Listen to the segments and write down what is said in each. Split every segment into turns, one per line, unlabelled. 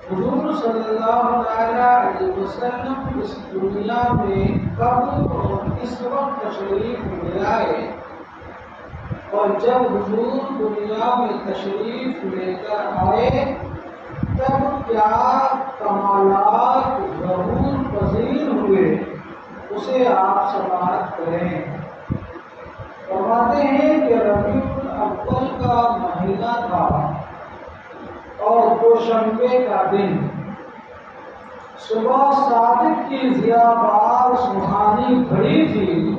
حضور صلی اللہ علیہ وسلم اس دنیا میں کب اور کس وقت تشریف لے آئے، اور جب حضور دنیا میں تشریف لے کر آئے تب کیا کمالات ظہور پذیر ہوئے، اسے آپ سماعت کریں۔ فرماتے ہیں کہ ربیع الاول کا مہینہ تھا اور دوشنبے کا دن، صبح صادق کی ضیابار سہانی گھڑی تھی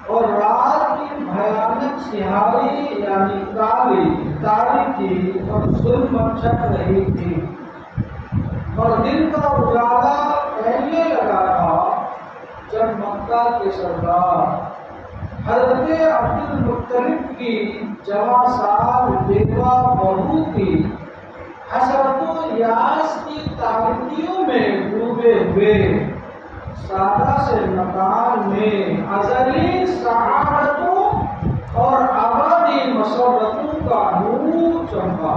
اور رات کی بھیانک سیاہی یعنی تاریکی اور ظلمت چھٹ رہی تھی، اور دن کا اجالا پھیلنے لگا تھا جب مکہ کے سردار حضرت عبد المطلب کی جوان سال بیوہ بہو کی حسرت و یاس کی تاریکیوں میں ڈوبے ہوئے سادہ سے مکان میں ازلی سعادتوں اور ابدی مسرتوں کا نور چمکا،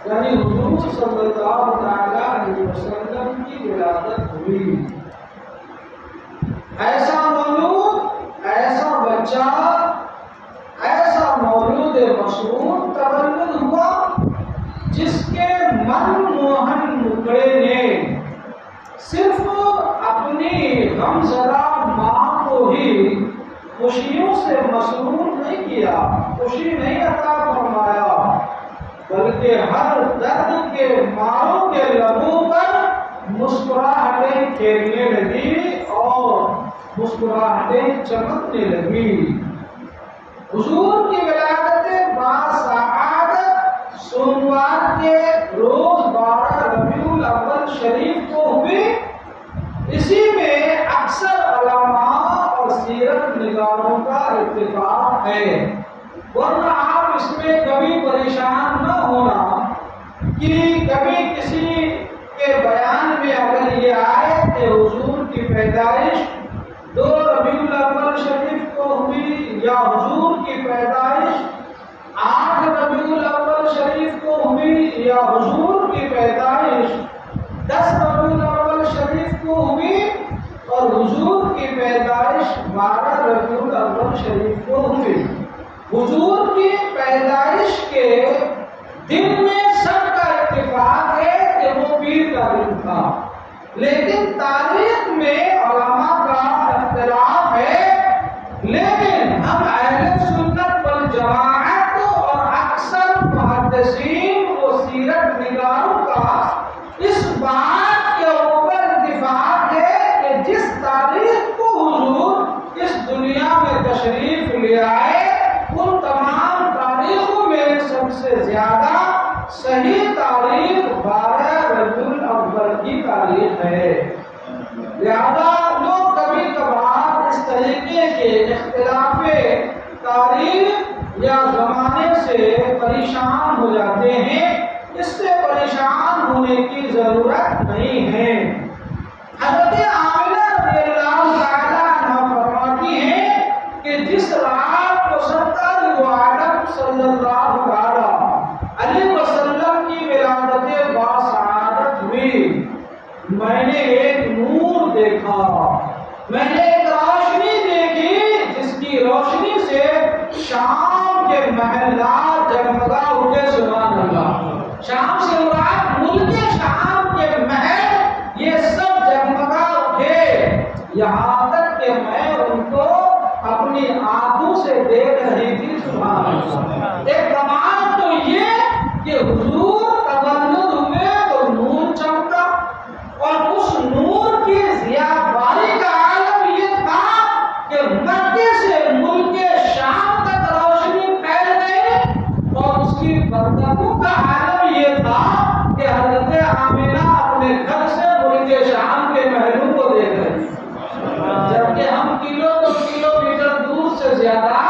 یعنی حضور صلی اللہ علیہ وسلم کی ولادت ہوئی۔ ایسا مولود، ایسا بچہ، ایسا مولود مسعود تولد ہوا جس کے من موہن مکڑے نے صرف اپنی غمزدہ ماں کو ہی خوشیوں سے مسرور نہیں کیا، خوشی نہیں عطا فرمایا، بلکہ ہر درد کے ماروں کے لبوں پر مسکراہٹیں کھیلنے لگی اور مسکراہٹیں چمکنے لگی۔ حضور کی ولادت باسعادت سوموار کے روز 12 ربیع الاول شریف کو ہوئی۔ اسی میں اکثر علماء اور سیرت نگاروں کا اتفاق ہے، ورنہ آپ اس میں کبھی پریشان نہ ہونا کہ کبھی کسی کے بیان میں اگر یہ آئے کہ حضور کی پیدائش 2 ربیع الاول شریف کو ہوئی، یا حضور کی پیدائش 8 ربیع الاول شریف کو ہوئی، یا حضور کی پیدائش 10 ربیع الاول شریف کو ہوئی، اور حضور کی پیدائش 12 ربیع الاول شریف کو ہوئی۔ حضور کی پیدائش کے دن میں سب کا اتفاق ہے کہ وہ پیر کا دن تھا، لیکن تاریخ میں علماء کا اختلاف ہے۔ لیکن ہم اہل سنت والجماعت اور اکثر محدثین و سیرت نگاروں کا اس بات کے اوپر اتفاق ہے کہ جس تاریخ کو حضور اس دنیا میں تشریف لے آئے ان تمام تاریخوں میں سب سے زیادہ صحیح تاریخ 12 ربیع الاول کی تاریخ ہے۔ لہذا لوگ کبھی کبھار اس طریقے کے اختلاف تاریخ یا زمانے سے پریشان ہو جاتے ہیں، اس سے پریشان ہونے کی ضرورت نہیں ہے۔ حضرت عامرہ رضی اللہ تعالیٰ عنہ فرماتی ہیں کہ جس رات کو سرکار دو عالم صلی اللہ علیہ وسلم کی ولادت باسعادت ہوئی، میں نے ایک نور دیکھا، میں نے ایک روشنی دیکھی جس کی روشنی سے شام کے محلات جگمگا اٹھے، سبحان اللہ۔ شام سے مراد ملک شام کے محل یہ سب جگمگا اٹھے، یہاں تک کہ میں ان کو اپنی آنکھوں سے دیکھ رہی تھی، سبحان اللہ۔ ایک کمال تو یہ کہ حضور تولد ہوئے تو نور چمکا، اور اس نور کی ضیاباری کا عالم یہ تھا کہ مکے سے ملک شام تک روشنی پھیل گئی، اور اس کی برکتوں کا عالم یہ تھا کہ حضرت آمینہ اپنے گھر سے ملک شام کے محلوں کو دیکھ رہی، جبکہ ہم کلومیٹر دور سے زیادہ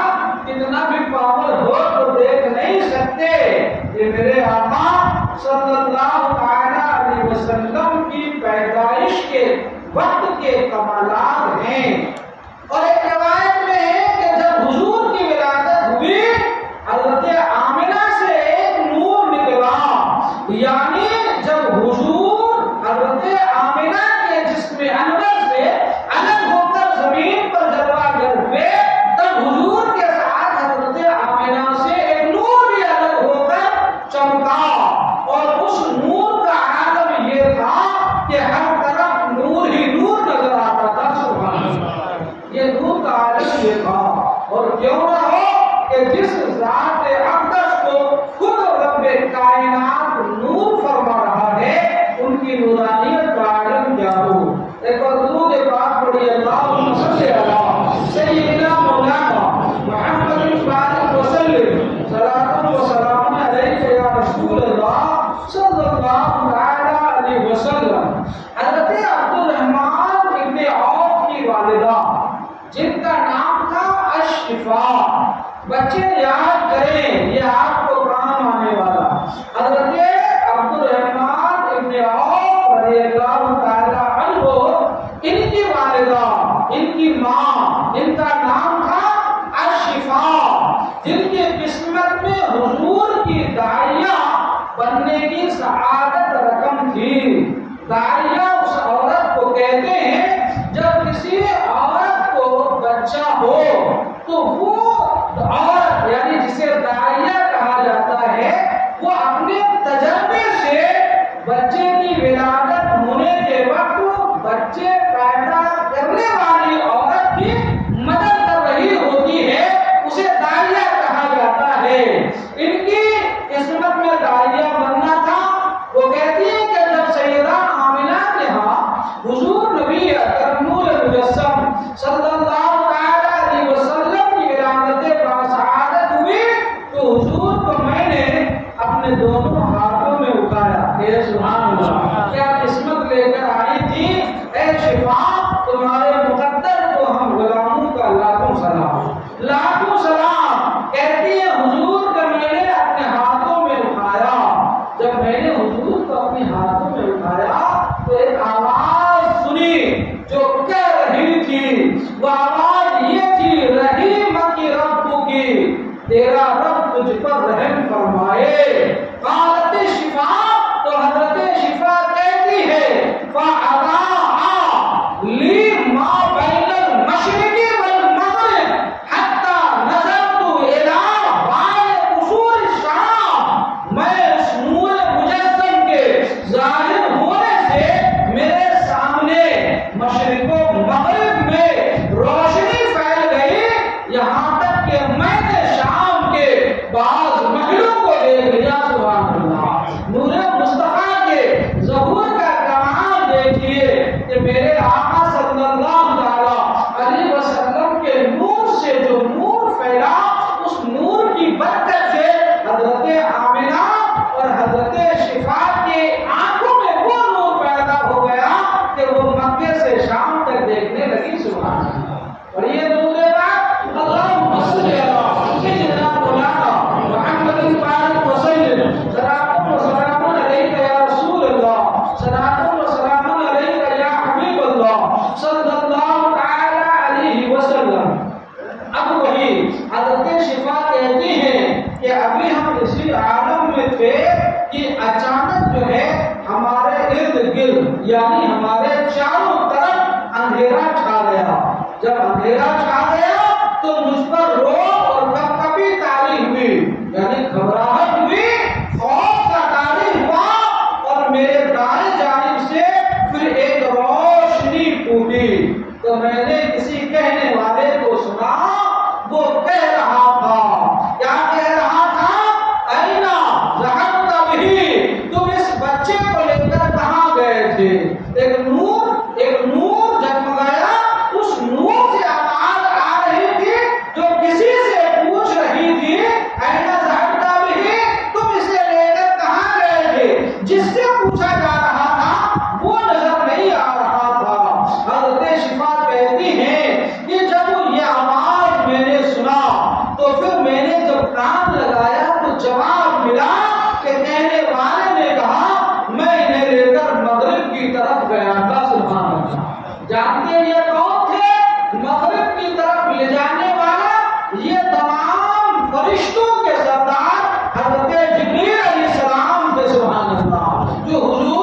کتنا بھی پاور ہو تو دیکھ نہیں سکتے۔ یہ میرے آقا صلی اللہ علیہ وسلم کی پیدائش کے وقت کے کمالات ہیں۔ اور ایک روایت میں ہے کہ جب حضور کی ولادت ہوئی حضرت آمنہ سے ایک نور نکلا، یعنی جب جب حضور حضرت آمنہ کے جسم انور سے الگ ہو کر زمین پر جلوہ گر ہوئے، تب حضور کے ساتھ حضرت آمنہ سے ایک نور بھی الگ ہو کر چمکا، اور اس نور کا عالم یہ تھا کہ ہر طرف نور ہی نور نظر آتا تھا۔ سبحان اللہ، یہ نور کا عالم یہ تھا۔ اور کیوں نہ ہو کہ جس ذات اقدس کو خود رب کائنات نور فرما رہا ہے، ان کی نورانیت کا عالم کیا ہو۔ ایک اور درود پاک پڑھی، اللہم صلی علی سیدنا مولانا محمد بارک وسلم، صلاۃ و سلام علیک یا رسول اللہ صلی اللہ علیہ وسلم۔ حضرت عبدالرحمن ابن عوف کی والدہ جن کا نام تھا اشفاء، بچے یاد کریں یہ آپ کو کام آنے والا، حضرت عبدالرحمن ابن عوف رضی اللہ تعالی عنہ، ان کی والدہ، ان کی ماں، ان کا نام تھا اشفاء، جن کی قسمت میں حضور کی داعیہ بننے کی سعادت رقم تھی۔ داعیہ اس عورت کو کہتے ہیں جب کسی عورت کو بچہ ہو تو وہ عورت، یعنی جسے داعیہ کہا جاتا ہے، وہ اپنے تجربے سے بچے کی ولادت ہونے کے وقت بچے پیدا کرنے والی عورت کی مدد کر رہی ہوتی ہے، اسے داعیہ کہا جاتا ہے۔ ان کی قسمت میں داعیہ بننا تھا۔ وہ کہتی ہے کہ جب سیدہ آمنہ کے ہاں حضور نبی اکرم نور مجسم صلی اللہ علیہ وسلم کی ولادت باسعادت ہوئی تو حضور کو میں نے اپنے دونوں ہاتھوں میں اٹھایا۔ اے سبحان اللہ، کیا قسمت لے کر آئی تھی اے شفاء، تمہارے مقدر کو ہم غلاموں کا لاکھوں سلام، لاکھوں سلام۔ کہتی ہے حضور کو میں نے اپنے ہاتھوں میں اٹھایا، جب میں نے حضور کو اپنے ہاتھوں میں اٹھایا تو ایک آواز سنی جو کہہ رہی تھی، وہ آواز یہ تھی، رحیمت رب کی، تیرا رب تجھ پر رحم فرمائے۔ قالت شفاء، تو حضرت شفاء کہتی ہے، فَأَضَاءَ لِي مَا بَيْنَ الْمَشْرِقِ وَالْمَغْرِبِ حَتَّى نَظَرْتُ إِلَىٰ بَعْضِ قُصُورِ الشَّامِ۔ میں اس نور مجسم کے ظاہر ہونے سے میرے سامنے مشرق و مغرب میں روشنی پھیل گئی، یہاں تک کہ میں نے شام کے بعض محلوں کو دیکھ لیا۔ سبحان اللہ، نور مصطفیٰ کے ظہور کا کمال دیکھیے کہ میرے آقا صلی اللہ علیہ وسلم کے نور سے جو نور پھیلا، اس نور کی برکت سے حضرت آمنہ اور حضرت شفاء کے آنکھوں میں وہ نور پیدا ہو گیا کہ وہ مکے سے شام تک دیکھنے لگی۔ سبحان اللہ، اور یہ درود پاک، اللہم صلی علی سیدنا مولانا محمد بارک وسلم، صلاۃ و سلام علیک یا رسول اللہ، صلاۃ و سلام علیک یا حبیب اللہ صلی اللہ تعالی علیہ وسلم۔ اب وہی حضرت شفاء کہتی ہیں کہ ابھی ہم اسی عالم میں تھے کہ اچانک جو ہے ہمارے ارد گرد، یعنی ہمارے چاروں طرف اندھیرا چھا گیا۔ جب اندھیرا چھا گیا تو مجھ پر روب اور کپکپی طاری ہوئی، یعنی گھبراہٹ ہوئی، خوف کا طاری ہوا، اور میرے دائیں جانب سے پھر ایک روشنی پھوٹی تو میں نے کسی کہنے والے کو سنا، وہ کہہ رہا تھا، کیا کہہ رہا تھا؟ اینا ذہبت بہ، تم اس بچے کو لے کر کہاں گئے تھے؟ ایک نور جگمگایا، اس نور سے آواز آ رہی تھی جو کسی سے پوچھ رہی تھی، اینا ذہبت بہ، تم اسے لے کر کہاں گئے تھے؟ جس سے پوچھا جا رہا تھا وہ نظر نہیں آ رہا تھا۔ حضرت شفاء کہتی ہیں کہ جب یہ آواز میں نے سنا تو پھر میں نے جب کان لگایا تو جواب ملا کہ کہنے والے نے کہا میں انہیں لے کر مغرب کی طرف گیا تھا۔ سبحان اللہ، جانتے ہیں یہ کون تھے؟ مغرب کی طرف لے جانے والا یہ تمام فرشتوں کے سردار حضرت جبریل علیہ السلام تھے۔ سبحان اللہ، جو حضور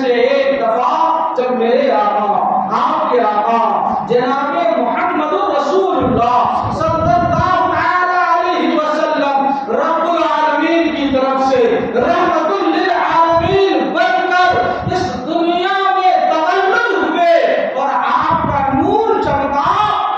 سے ایک دفعہ جب میرے آقا آپ کے آقا جناب محمد رسول اللہ صلی اللہ علیہ وسلم رب العالمین کی طرف سے رحمت للعالمین بن کر اس دنیا میں تولد ہوئے اور آپ کا نور چمکا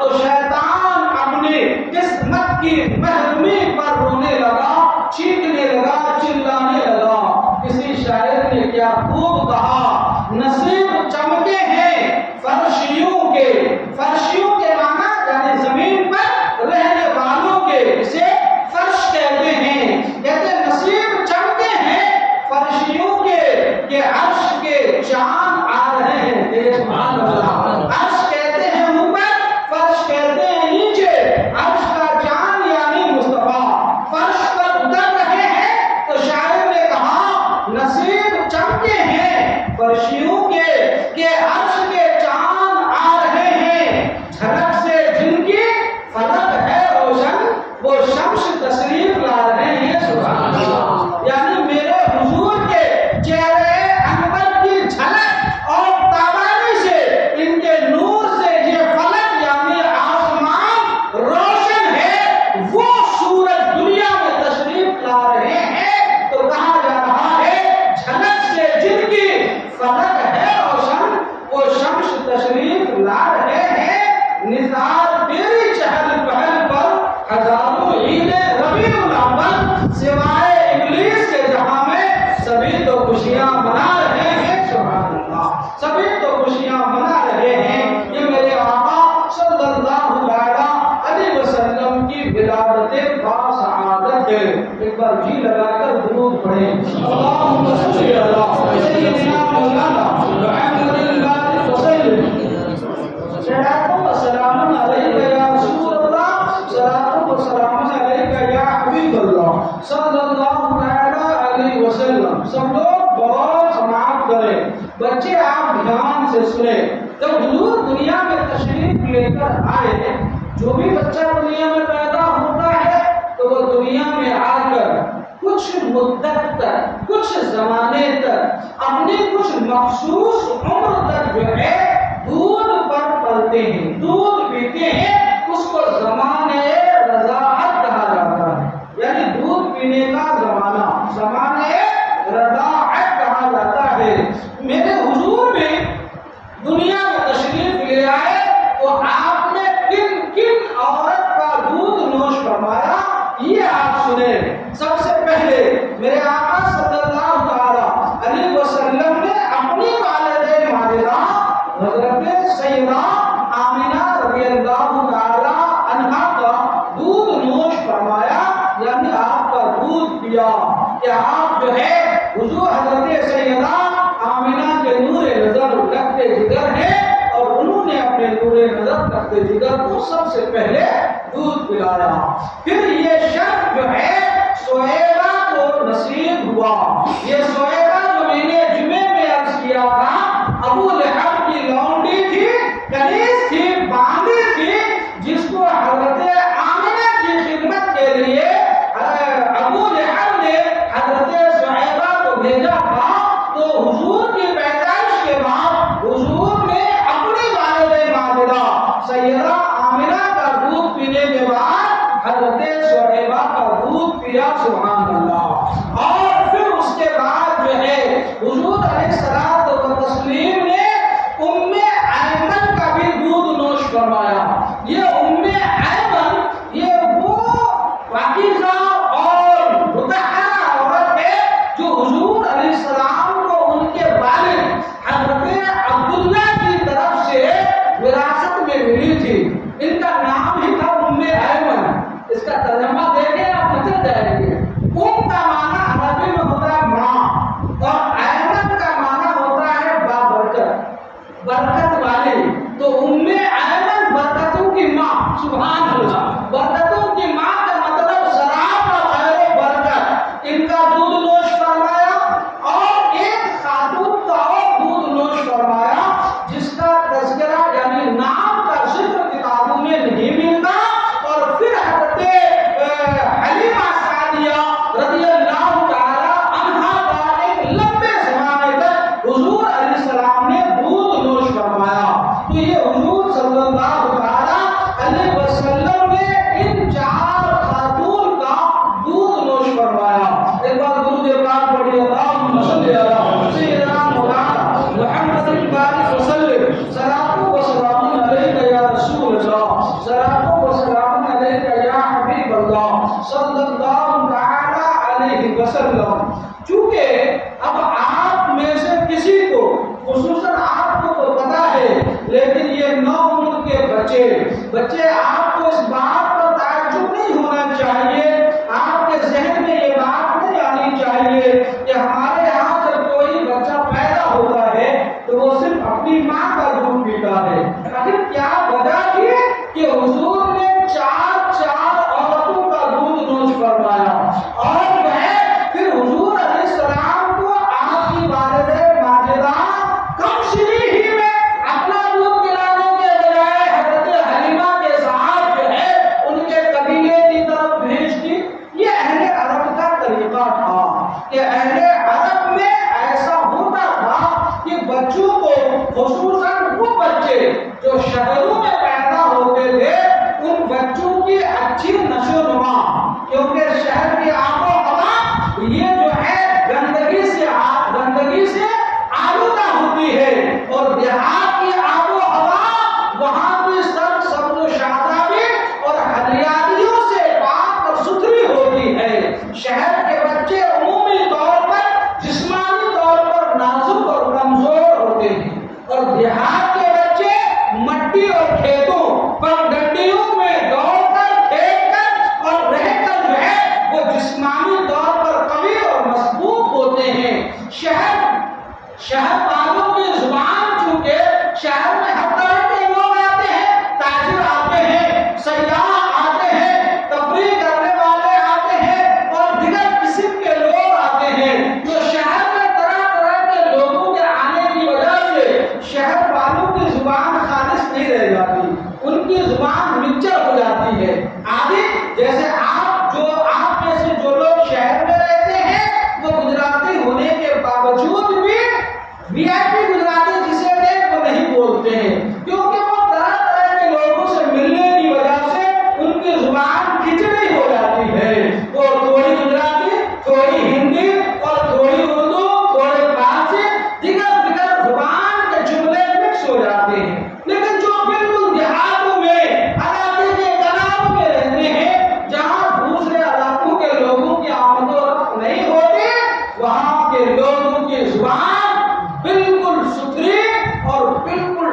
تو شیطان اپنی قسمت کی محرومی پر رونے لگا، چیخنے لگا، چلانے لگا۔ کسی شاعر نے کیا خوب کہا، نصیب چمکے ہیں فرشیوں کے، فرشیوں کے معنی یعنی زمین پر رہنے والوں کے، اسے فرش کہتے ہیں۔ کہتے ہیں نصیب چمکے ہیں فرشیوں کے کہ عرش کے چاند آ رہے ہیں۔ سبحان اللہ۔ عرش کہتے ہیں اوپر، فرش کہتے ہیں نیچے۔ عرش کا چاند یعنی مصطفیٰ فرش پر اتر رہے ہیں تو شاعر نے کہا نصیب چمکے ہیں فرشیوں کے کہ عرش کے چاند آ رہے ہیں، جھلک سے جن کی فلک ہے روشن وہ شمس تشریف لا رہے ہیں۔ سبحان اللہ۔ یعنی میرے حضور کے چہرے انور کی جھلک اور تابانی سے، ان کے نور سے یہ فلک یعنی آسمان روشن ہے، وہ سورج دنیا میں تشریف لا رہے ہیں۔ تو کہا جا رہا ہے جھلک سے جن کی فلک ہے روشن وہ شمس تشریف لا رہے ہیں۔ نثار تیری چہل پہل پر ہزاروں عید ربیع الاول، سوائے ابلیس کے جہاں میں سبھی تو خوشیاں منا رہے ہیں۔ سبحان اللہ۔ سبھی تو خوشیاں منا رہے ہیں۔ یہ میرے آقا صلی اللہ علیہ وسلم کی ولادت باسعادت ہے۔ ایک بار جی لگا کر درود پڑھیں۔ اللہم صلی علی سیدنا مولانا محمد اللہ وسلم۔ صلاۃ و سلام علیک یا رسول اللہ، صلاۃ و سلام علیک یا حبیب اللہ صلی اللہ علیہ وسلم۔ سب لوگ بہت سماعت کریں، بچے آپ دھیان سے سنیں۔ جب حضور دنیا میں تشریف لے کر آئے، جو بھی بچہ دنیا میں پیدا ہوتا ہے تو وہ دنیا میں آ کر کچھ مدت تک، کچھ زمانے تک، اپنی کچھ مخصوص عمر تک جو ہے دودھ پر پلتے ہیں، دودھ پیتے ہیں۔ اس کو زمانے رضاعت کہا جاتا ہے، یعنی دودھ پینے کا زمانہ، زمانے رضاعت کہا جاتا ہے۔ میرے حضور بھی دنیا میں تشریف لے آئے تو آپ نے کن کن عورت کا دودھ نوش فرمایا، یہ آپ سنیں۔ سب سے پہلے میرے آقا صلی اللہ علیہ وسلم نے اپنی والدہ ماجدہ حضرت سیدہ آمینہ رضی اللہ تعالی عنہا کا دودھ نوش فرمایا، یعنی آپ کا دودھ پیا کہ آپ جو ہے حضور حضرت سیدہ آمینہ کے نور نظر رکھتے جگر ہیں، اور انہوں نے اپنے نور نظر رکھتے جگر کو سب سے پہلے دودھ پلایا۔ پھر یہ شخص جو ہے سہیبہ کو نصیب ہوا۔ یہ سہیبہ جو میں نے جمعے میں عرض کیا تھا، ابو لہب کی لونڈی تھی، کنیز تھی، باندھی تھی، جس کو حضرت آمنہ کی خدمت کے لیے ابو لہب نے حضرت سہیبہ کو بھیجا تھا۔ تو حضور کی پیدائش کے بعد حضور نے اپنی والدہ ماجدہ سیدہ آمنہ کا دودھ پینے کے بعد حضرت سہیبہ کا دودھ پیا۔ سبحان اللہ۔ اور پھر اس کے بعد جو ہے حضور علیہ الصلوۃ والتسلیم نے ام ایمن کا بھی دودھ نوش فرمایا۔ یہ ام ایمن یہ وہ پاکیزہ اور مطہرہ عورت ہے جو حضور علیہ السلام کو ان کے والد حضرت عبداللہ کی طرف سے وراثت میں ملی تھی۔ ان کا نام ہی تھا ام ایمن۔ اس کا ترجمہ دیکھیں آپ مچل جائیں گے۔ ام کا معنی عربی میں ہوتا ہے ماں، اور ایمن کا معنی ہوتا ہے بابرکت، برکت والی۔ تو ام ایمن برکتوں کی ماں۔ سبحان اللہ۔ برکتوں کی ماں کا مطلب سراب اور خیر و برکت۔ ان کا دودھ نوش فرمایا، اور ایک خاتون کا اور دودھ نوش فرمایا جس کا تذکرہ یعنی نام کا ذکر کتابوں میں نہیں ملتا۔ اور پھر حضرت حلیمہ سعدیہ رضی اللہ تعالی عنہا کا ایک لمبے زمانے تک حضور خصوصاً آپ کو تو پتا ہے، لیکن یہ 9 عمر کے بچے آپ کو اس بات پر تعجب نہیں ہونا چاہیے، آپ کے ذہن میں یہ بات نہیں آنی چاہیے کہ ہمارے یہاں جب کوئی بچہ پیدا ہوتا ہے تو وہ صرف اپنی ماں کا دودھ پیتا ہے۔ آخر کیا وجہ تھی کہ حضور نے 4 عورتوں کا دودھ نوش فرمایا، اور پھر حضور علیہ السلام کو آپ کی والدہ ماجدہ کم سنی ہی میں اپنا دودھ پلانے کے بجائے حضرت حلیمہ کے ساتھ ان کے قبیلے کی طرف بھیج دی۔ یہ اہل عرب کا طریقہ تھا کہ اہل عرب میں ایسا ہوتا تھا کہ بچوں کو، خصوصاً وہ بچے جو شہروں میں پیدا ہوتے تھے، ان بچوں کی اچھی نشو و نما، کیونکہ شہر کی آب و ہوا یہ جو ہے گندگی سے آلودہ ہوتی ہے، اور دیہات کی آب و ہوا وہاں کی سبز و شادابی اور ہریالیوں سے پاک اور ستھری ہوتی ہے۔ شہر کے بچے عمومی طور پر جسمانی طور پر نازک اور کمزور ہوتے ہیں، اور دیہات کے بچے مٹی اور کھیتوں پر ڈنڈیوں میں دوڑ کر، کھیل کر اور رہ کر جو ہے وہ جسمانی طور پر قوی اور مضبوط ہوتے ہیں۔ شہر والوں کی زبان، چونکہ شہر میں ہر طرح کے لوگ آتے ہیں، تاجر آتے ہیں، سیاح آتے ہیں، تفریح کرنے والے آتے ہیں، اور دیگر قسم کے لوگ آتے ہیں، جو شہر میں طرح طرح کے لوگوں کے آنے کی وجہ سے شہر والوں کی زبان خالص نہیں رہ جاتی، ان کی زبان مکسچر ہو جاتی ہے۔ آدھی جیسے آپ میں سے جو لوگ شہر میں رہتے ہیں، وہ گجراتی ہونے کے باوجود بھی وی آئی پی گجراتی جسے وہ نہیں بولتے ہیں، کیونکہ وہ طرح طرح کے لوگوں سے ملنے کی وجہ سے ان کی زبان کھچڑی ہو جاتی ہے، وہ تھوڑی گجراتی، تھوڑی ہندی اور تھوڑی اردو، تھوڑے فارسی، دیگر زبان کے جملے مکس ہو جاتے ہیں۔ لیکن جو بالکل دیہاتوں میں، علاقے کے کلام میں رہتے ہیں، جہاں دوسرے علاقوں کے لوگوں کی آمد و رفت نہیں ہوتی، وہاں کے لوگوں کی زبان بالکل ستھری اور بالکل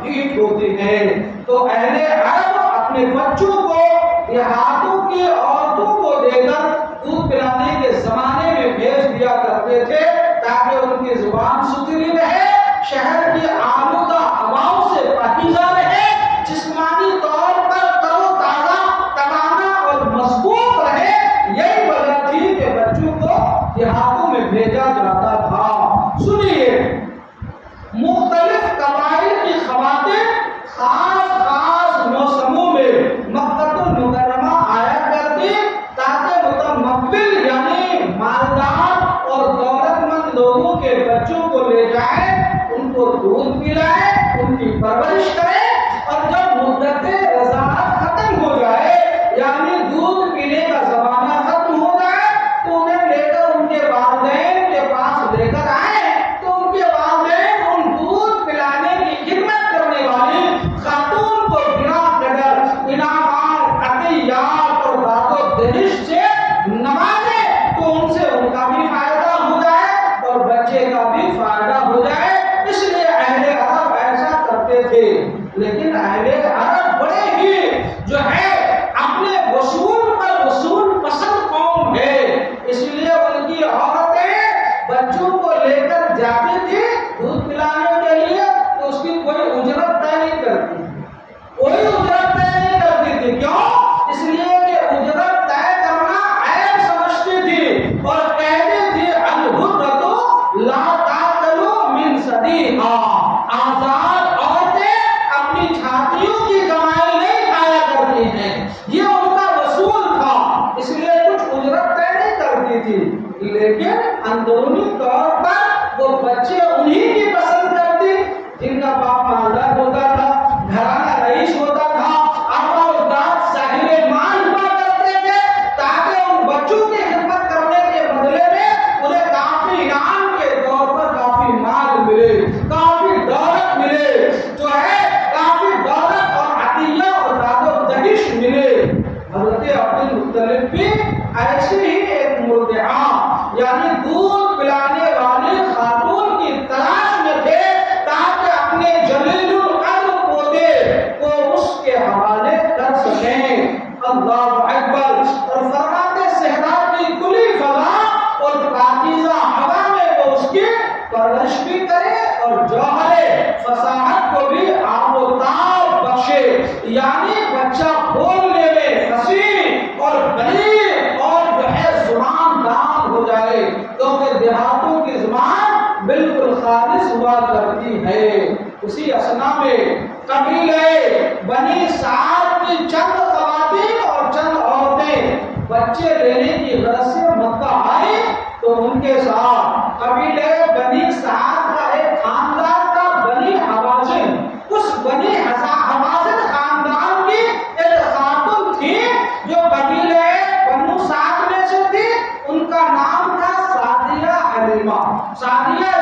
ٹھیک ہوتی ہے۔ تو اہل عرب اپنے بچوں کو دیہاتوں کی عورتوں کو دے کر دودھ پلانے کے زمانے میں بھیج دیا کرتے تھے، تاکہ ان کی زبان ستھری رہے، شہر کی آلودہ ہواؤں سے پاکیزہ رہے، جسمانی طور پر تر و تازہ، توانا اور مضبوط رہے۔ یہی وجہ تھی کہ بچوں کو دیہاتوں میں بھیجا جاتا تھا۔ سنیے، مختلف قبائل کی خواتین خاص موسموں میں مکہ المکرمہ آیا کرتی، تاکہ متمول یعنی مالدار اور دولت مند لوگوں کے بچوں کو لے جائیں، ان کو دودھ پلائیں، ان کی پرورش کریں، اور جب مدت رضاعت ختم ہو جائے، یعنی دودھ پینے کا زمانہ ختم ہو جائے، تو انہیں لے کر ان کے والدین کے پاس لے کر آئے، تو ان کے والدین ان دودھ پلانے کی خدمت کرنے والی خاتون کو بنا قدر انعامات، عطیات اور داد و دہش سے نوازے، تو ان سے ان کا بھی فائدہ ہو جائے اور بچے کا بھی فائدہ ہو جائے۔ اس لیے اہل عرب ایسا کرتے تھے۔ لیکن اہل عرب بڑے ہی جو ہے اپنے وصول پر وصول پسند قوم ہے، اس لیے ان کی عورتیں بچوں کو لے کر جاتی تھی دودھ پلانے کے لیے، تو اس کی کوئی اجرت طے نہیں کرتی، کیوں؟ اس لیے کہ اجرت طے کرنا عیب سمجھتی تھی، اور کہتی تھی الحرۃ لا تاکل من ثدیھا، آزاد عورتیں اپنی چھاتیوں کی کمائی نہیں کھایا کرتی ہیں، یہ ان کا وصول تھا، اس لیے کچھ اجرت طے نہیں کرتی تھی۔ لیکن اندرونی طور پر وہ بچے انہی کی پسند کرتی جن کا باپ مالدار ہوتا تھا، گھرانہ رئیس ہوتا تھا، آبا و اجداد صاحب مال ہوا کرتے تھے، تاکہ ان بچوں کی خدمت کرنے کے بدلے میں انہیں کافی انعام کے طور پر کافی مال ملے، کافی جوہر فصاحت کو بھی آب و تاب بخشے، یعنی بچہ بولنے میں فصیح اور بلیغ اور جو ہے زبان دار ہو جائے، کیونکہ دیہاتوں کی زبان بالکل خالص ہوا کرتی ہے۔ اسی اثنا میں قبیلے بنی سعد کی چند خواتین اور چند عورتیں بچے لینے کی غرض سے مکہ آئی، تو ان کے ساتھ قبیلے بنی سعد کا ایک خاندان کا بنی حوازن، اس بنی حوازن خاندان کی ایک خاتون تھی جو قبیلے بنو سعد میں سے تھی، ان کا نام تھا سعدیہ حلیمہ۔ سعدیہ